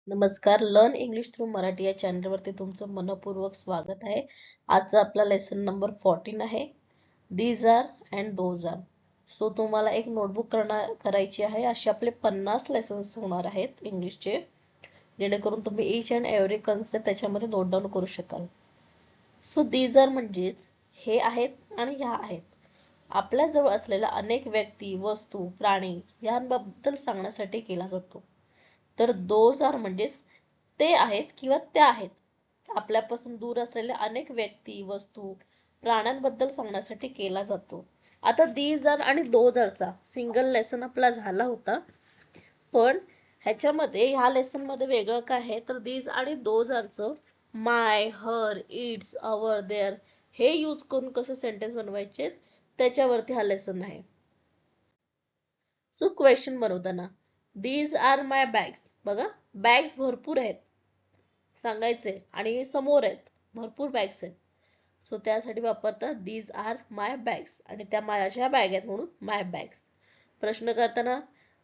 नमस्कार. Learn English through Marathi या चॅनलवरती तुमचं मनपूर्वक स्वागत आहे. आजचा आपला लेसन नंबर 14 आहे. These are and those are. So तुम्हाला एक नोटबुक करायची आहे. असे आपले 50 लेसन्स होणार आहेत इंग्लिशचे, जेणेकरून तुम्ही ईच अँड एव्हरी कन्सेप्ट त्याच्यामध्ये नोट डाऊन करू शकाल. सो दीज आर म्हणजेच हे आहेत आणि ह्या आहेत. आपल्या जवळ असलेल्या अनेक व्यक्ती, वस्तू, प्राणी यांबद्दल सांगण्यासाठी केला जातो. तर दोज आर म्हणजेच ते आहेत किंवा त्या आहेत. आपल्यापासून दूर असलेल्या अनेक व्यक्ती, वस्तू, प्राण्यांबद्दल सांगण्यासाठी केला जातो. आता दीज आर आणि दोज आरचा सिंगल लेसन आपला झाला होता, पण ह्याच्यामध्ये ह्या लेसन मध्ये वेगळं काय आहे तर दीज आणि दोज आरचं my, her, its, our, their हे यूज करून कसं सेंटेन्स बनवायचे त्याच्यावरती हा लेसन आहे. सो क्वेश्चन बनवताना दीज आर माय बॅग्स, बघा बॅग्स भरपूर आहेत सांगायचे आणि समोर आहेत, भरपूर बॅग्स आहेत. सो त्यासाठी वापरतात दीज आर माय बॅग्स आणि त्या माझ्या बॅग आहेत म्हणून माय बॅग्स. प्रश्न करताना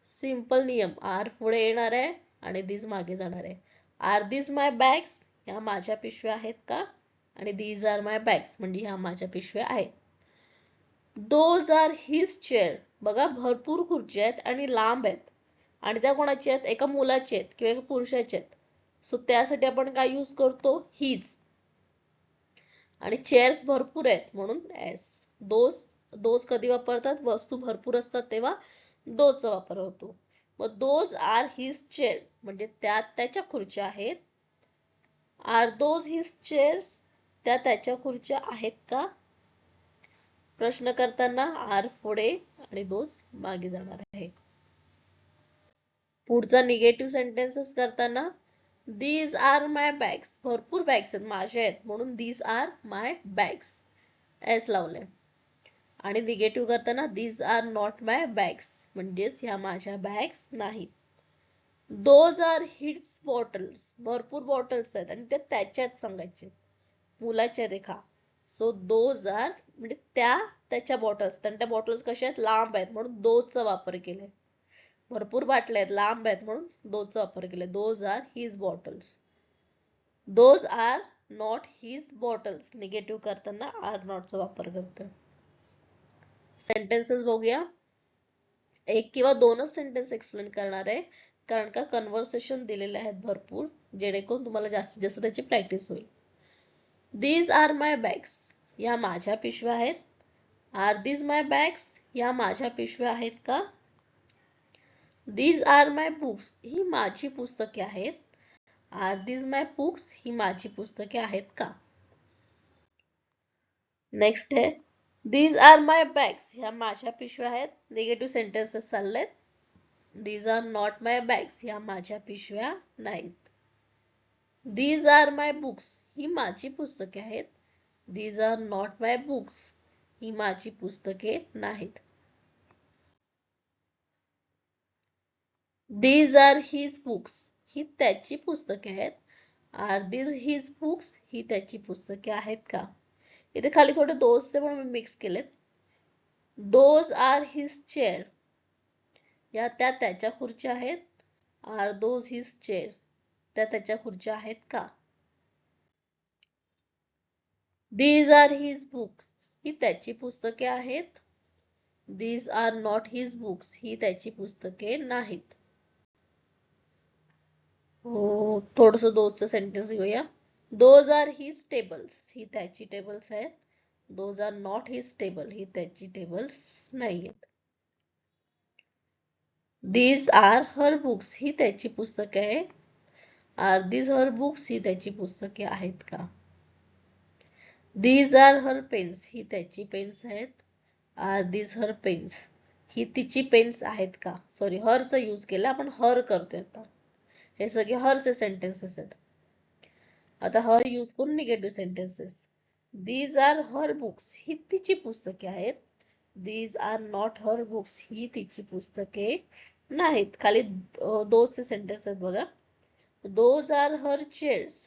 सिंपल नियम, आर पुढे येणार आहे आणि दीज मागे जाणार आहे. आर दीज माय बॅग्स, ह्या माझ्या पिशव्या आहेत का? आणि दीज आर माय बॅग्स म्हणजे ह्या माझ्या पिशव्या आहेत. दोज आर हिज चेअर, बघा भरपूर खुर्च्या आहेत आणि लांब आहेत आणि त्या कोणाच्या आहेत? एका मुलाचे आहेत किंवा एका पुरुषाचे आहेत. सो त्यासाठी आपण काय यूज करतो? हिज. आणि चेअर्स भरपूर आहेत म्हणून एस. दोज, दोज कधी वापरतात? वस्तू भरपूर असतात तेव्हा दोजचा वापर होतो. मग दोज आर हिज चेअर म्हणजे त्या त्याच्या खुर्च्या आहेत. आर दोज हिज चेअर्स, त्या त्याच्या खुर्च्या आहेत का? प्रश्न करताना आर पुढे आणि दोज मागे जाणार आहे. पुढचा निगेटिव्ह सेंटेन्सेस करताना दीज आर माय बॅग्स, भरपूर बॅग्स आहेत, माझे आहेत म्हणून these are my bags, S लावले. आणि निगेटिव्ह करताना these are not my bags म्हणजेच ह्या माझ्या बॅग्स नाहीत. दोज आर हिज बॉटल्स, भरपूर बॉटल्स आहेत आणि ते त्याच्यात सांगायचे, मुलाच्या रेखा. सो दोज आर म्हणजे त्या त्याच्या बॉटल्स, त्या बॉटल्स कशा आहेत? लांब आहेत म्हणून दोजचा वापर केलाय. भरपूर बाटल्या आहेत, लांब आहेत म्हणून दोजचा वापर केलाय. Those are his bottles. Those are not his bottles, negative करताना आर नॉटचा वापर करतोय. सेंटेन्सेस बघूया. एक किंवा दोनच सेंटेन्स एक्सप्लेन करणार आहे, कारण का कन्व्हर्सेशन दिलेले आहेत भरपूर, जेणेकरून तुम्हाला जास्तीत जास्त त्याची प्रॅक्टिस होईल. दीज आर माय बॅग्स, या माझ्या पिशव्या आहेत. आर दीज माय बॅग्स, या माझ्या पिशव्या आहेत का? दीज आर माय बुक्स, ही माझी पुस्तके आहेत. आर दीज माय बुक्स, ही माझी पुस्तके आहेत का? नेक्स्ट आहे दीज आर माय बॅग्स, ह्या माझ्या पिशव्या आहेत. निगेटिव्ह सेंटेन्सेस चाललेत. These are not my bags, ह्या माझ्या पिशव्या नाहीत. दीज आर माय बुक्स, ही माझी पुस्तके आहेत. These are not my books, ही माझी पुस्तके नाहीत. दीज आर हिज बुक्स, ही त्याची पुस्तके आहेत. आर दीज हिज बुक्स, ही त्याची पुस्तके आहेत का? इथे खाली थोडे दोजचे पण मी मिक्स केलेत. दोज आर हिज चेअर, या त्या त्याच्या खुर्च्या आहेत. आर दोज हिज चेअर, त्या त्याच्या खुर्च्या आहेत का? दीज आर हिज बुक्स, ही त्याची पुस्तके आहेत. These are not his books, ही त्याची पुस्तके नाहीत. हो, थोडस दोजचं सेंटेन्स घेऊया. दोज आर हिज टेबल्स, ही त्याची टेबल्स आहेत. Those are not his table, ही त्याची टेबल्स नाहीत. दीज आर हर बुक्स, ही त्याची पुस्तके आहे. आर दीज हर बुक्स, ही त्याची पुस्तके आहेत का? दीज आर हर पेन्स, ही त्याची पेन्स आहेत. आर दीज हर पेन्स, ही तिची पेन्स आहेत का? सॉरी, हरचा यूज केला, आपण हर करतोय आता. हे सगळे हरचे सेंटेन्सेस आहेत. आता हर यूज करून negative sentences. These are her books, ही तिची पुस्तके आहेत. These are not her books, ही तिची पुस्तके नाहीत. खाली दोनचे सेंटेन्सेस बघा. दोज आर हर चेअर्स,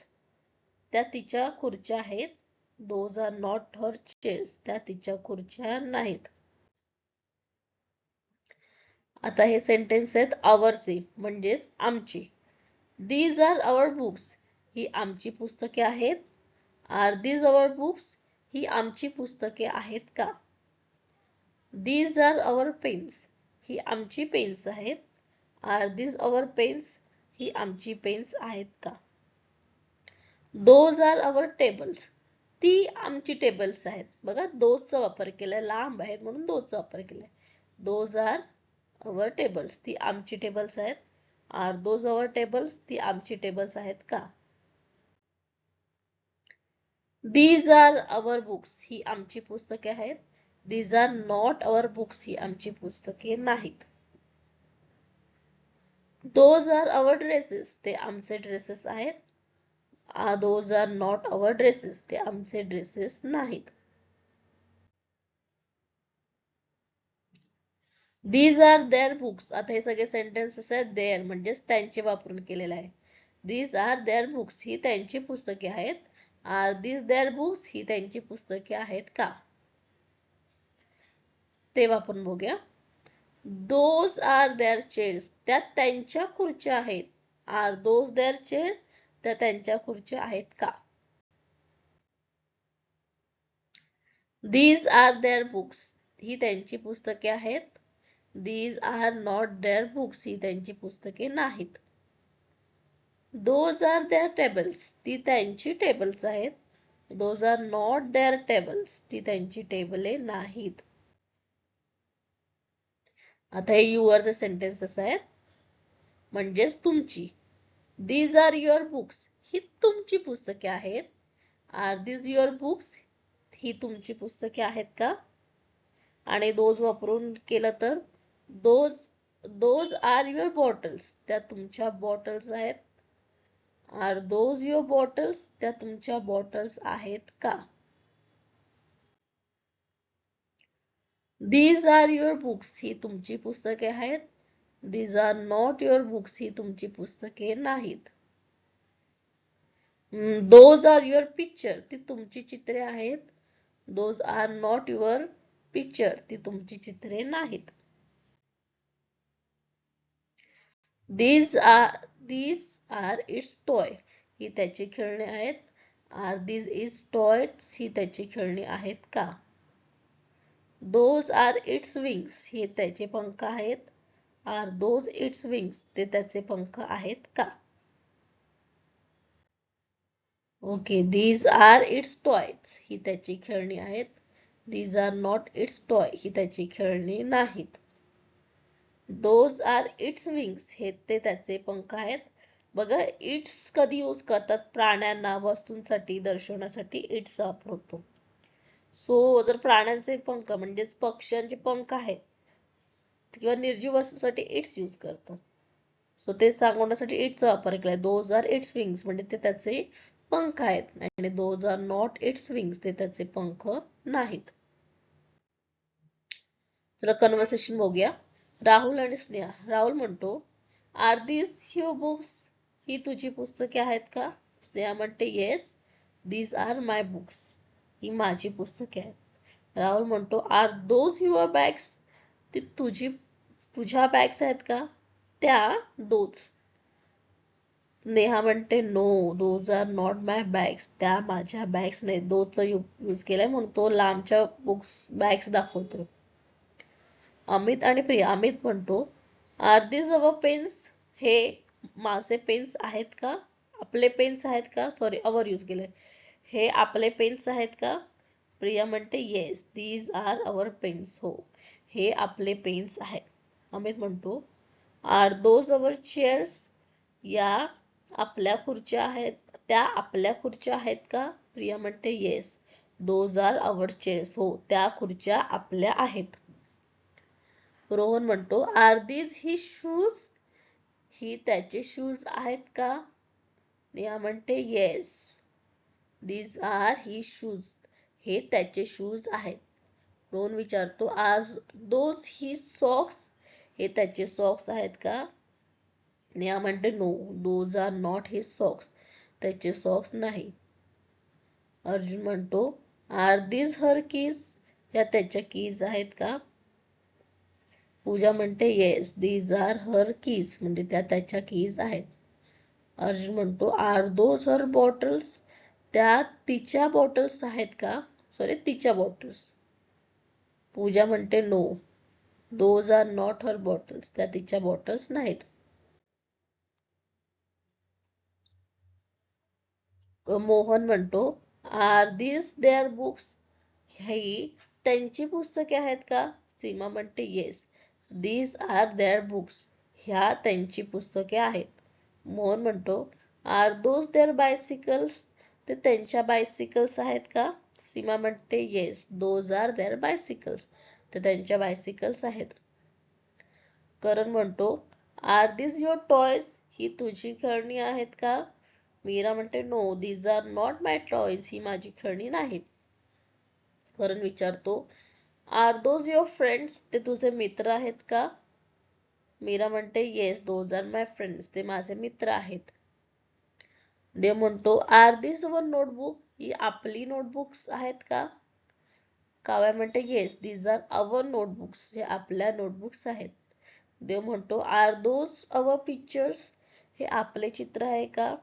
त्या तिच्या खुर्च्या आहेत. Those are not her chairs, त्या तिच्या खुर्च्या नाहीत. आता हे सेंटेन्स आहेत आवरचे म्हणजेच आमची. दीज आर अवर बुक्स, ही आमची पुस्तके आहेत. आर दीज अवर बुक्स, ही आमची पुस्तके आहेत का? दीज आर अवर पेन्स, ही आमची पेन्स आहेत. आर दीज अवर पेन्स, ही आमची पेन्स आहेत का? दोज आर अवर टेबल्स, ती आमची टेबल्स आहेत. बघा दोजचा वापर केलाय, लांब आहेत म्हणून दोजचा वापर केलाय. दोज आर अवर टेबल्स, ती आमची टेबल्स आहेत. आर दोज अवर टेबल्स, ती आमची टेबल्स आहेत का? दीज आर अवर बुक्स, ही आमची पुस्तके आहेत. These are not our books, ही आमची पुस्तके नाहीत. दोज आर अवर ड्रेसेस, ते आमचे ड्रेसेस आहेत. Those are not our dresses, ते आमचे ड्रेसेस नाहीत. दीज आर देअर बुक्स, आता हे सगळे सेंटेन्सेस आहेत देअर म्हणजेच त्यांचे वापरून केलेले आहे. दीज आर देअर बुक्स, ही त्यांची पुस्तके आहेत. आर दीज देअर बुक्स, ही त्यांची पुस्तके आहेत का? ते वापरून बघूया. दोज आर देअर चेअर्स, त्या त्यांच्या खुर्च्या आहेत. आर दोज देअर चेअर, त्या त्यांच्या खुर्च्या आहेत का? दीज आर देअर बुक्स, ही त्यांची पुस्तके आहेत. These are not their books, ही त्यांची पुस्तके नाहीत. दोज आर देअर टेबल्स, ती त्यांची टेबल्स आहेत. Those are not their tables, ती त्यांची टेबले नाहीत. आता हे युअरचे सेंटेन्सेस आहेत म्हणजेच तुमची. दीज आर युअर बुक्स, ही तुमची पुस्तके आहेत. आर दीज युअर बुक्स, ही तुमची पुस्तके आहेत का? आणि दोज वापरून केलं तर दोज आर युअर बॉटल्स, त्या तुमच्या बॉटल्स आहेत. आर दोज युअर बॉटल्स, त्या तुमच्या बॉटल्स आहेत का? दीज आर युअर बुक्स, ही तुमची पुस्तके आहेत. These are not your books, ही तुमची पुस्तके नाहीत. दोज आर युअर पिक्चर, ती तुमची चित्रे आहेत. Those are not your picture, ती तुमची चित्रे नाहीत. दीज आर इट्स टॉय, ही त्याची खेळणी आहेत. आर दीज इज टॉयज, ही त्याची खेळणी आहेत का? दोज आर इट्स विंग्स, हे त्याचे पंख आहेत. आर दोज इट्स विंग्स, ते त्याचे पंख आहेत का? Okay. These are its toys, ही त्याची खेळणी आहेत. These are not its toy, ही त्याची खेळणी नाहीत. दोज आर इट्स विंग्स, हे ते त्याचे पंख आहेत. बघा इट्स कधी यूज करतात? प्राण्यांना वस्तूंसाठी दर्शवण्यासाठी इट्स वापरतो. सो जर प्राण्यांचे पंख म्हणजेच पक्ष्यांचे पंख आहेत किंवा निर्जीव वस्तूसाठी इट्स यूज करतात. सो ते सांगण्यासाठी इट्सचा वापर केलाय. दोज आर इट्स विंग्स म्हणजे ते त्याचे पंख आहेत आणि those are not its wings, ते त्याचे पंख नाहीत. चला कन्व्हर्सेशन बघूया. राहुल आणि स्नेहा. राहुल म्हणतो, आर दीज युअर बुक्स, ही तुझी पुस्तके आहेत का? स्नेहा म्हणते, yes these are my books, ही माझी पुस्तके आहेत. राहुल म्हणतो, आर दोज युअर बॅग्स, ती तुझ्या बॅग्स आहेत का? त्या दोज. नेहा म्हणते, no those are not my bags, त्या माझ्या बॅग्स नाही. दोजचा यूज केलाय म्हणून तो लांबच्या बुक्स बॅग्स दाखवतो. अमित आणि प्रिया. अमित म्हणतो, आर दीज अवर पेन्स, हे माझे पेन्स आहेत का? आपले पेन्स आहेत का? सॉरी अवर यूज केलंय. हे आपले पेन्स आहेत का? प्रिया म्हणते, yes these are our pens, हो हे आपले पेन्स आहेत. अमित म्हणतो, आर दोज अवर चेअर्स, या आपल्या खुर्च्या आहेत, त्या आपल्या खुर्च्या आहेत का? प्रिया म्हणते, yes those are our chairs, हो त्या खुर्च्या आपल्या आहेत. रोहन म्हणतो, आर दीज ही शूज, ही त्याचे शूज आहेत का? नेहा म्हणते, yes these are his shoes, हे त्याचे शूज आहेत. रोहन विचारतो, आज दोज ही सॉक्स, हे त्याचे सॉक्स आहेत का? नेहा म्हणते, no those are not his socks, त्याचे सॉक्स नाही. अर्जुन म्हणतो, आर दीज हर कीज, या त्याच्या कीज आहेत का? पूजा म्हणते, yes these are her keys, म्हणजे त्या त्याच्या कीज आहेत. अर्जुन म्हणतो आर दोज हर बॉटल्स, त्या तिच्या बॉटल्स आहेत का? सॉरी, तिच्या बॉटल्स. पूजा म्हणते no, those are not her bottles, त्या तिच्या बॉटल्स नाहीत. मोहन म्हणतो आर दिस देअर बुक्स, ही त्यांची पुस्तके आहेत का? सीमा म्हणते yes, these are their books, ह्या त्यांची पुस्तके आहेत. मोहन म्हणतो आर दोज देअर बायसिकल्स, ते त्यांच्या बायसिकल्स आहेत का? सीमा म्हणते yes, those are their bicycles, ते त्यांच्या बायसिकल्स आहेत. करण म्हणतो आर दिस युअर टॉयज, ही तुझी खेळणी आहेत का? मीरा म्हणते no, these are not my toys, ही माझी खेळणी नाहीत. करण विचारतो आर दोज युअर फ्रेंड्स, ते तुझे मित्र आहेत का? मीरा म्हणते yes, those are my friends, ते माझे मित्र आहेत. देव म्हणतो आर दिस अवर नोटबुक, ही आपली नोटबुक्स आहेत का? काव्या म्हणते yes, these are our notebooks, हे आपल्या नोटबुक्स आहेत. देव म्हणतो आर दोज अवर पिक्चर्स, हे आपले चित्र आहे का?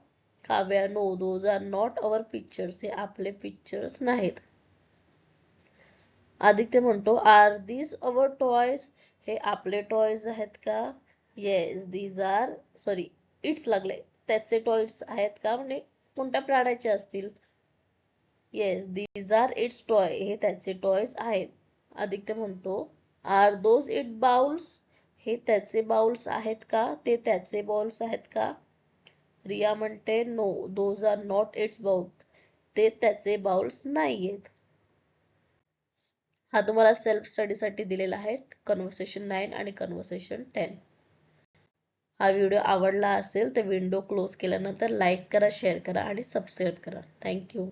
Kavya no, those are not our pictures, हे आपले पिक्चर्स नाहीत. आदित्य म्हणतो आर दिस अवर टॉयज, हे आपले टॉयज आहेत का? Yes, these are, sorry its लागले, त्याचे टॉयज आहेत का, म्हणजे कोणत्या प्राण्याचे असतील. Yes, these are its toy, हे त्याचे टॉयज आहेत. आदित्य म्हणतो आर दोज इट बाउल्स, हे त्याचे बाउल्स आहेत का? ते त्याचे बाउल्स आहेत का? रिया म्हणते no, those are not its bowl, ते त्याचे बाउल्स नाहीयेत. हा तुम्हाला सेल्फ स्टडी साठी दिलेला आहे कन्व्हर्सेशन 9 आणि कन्व्हर्सेशन 10. हा व्हिडिओ आवडला असेल तर विंडो क्लोज केल्यानंतर लाईक करा, शेअर करा आणि सबस्क्राईब करा. थँक्यू.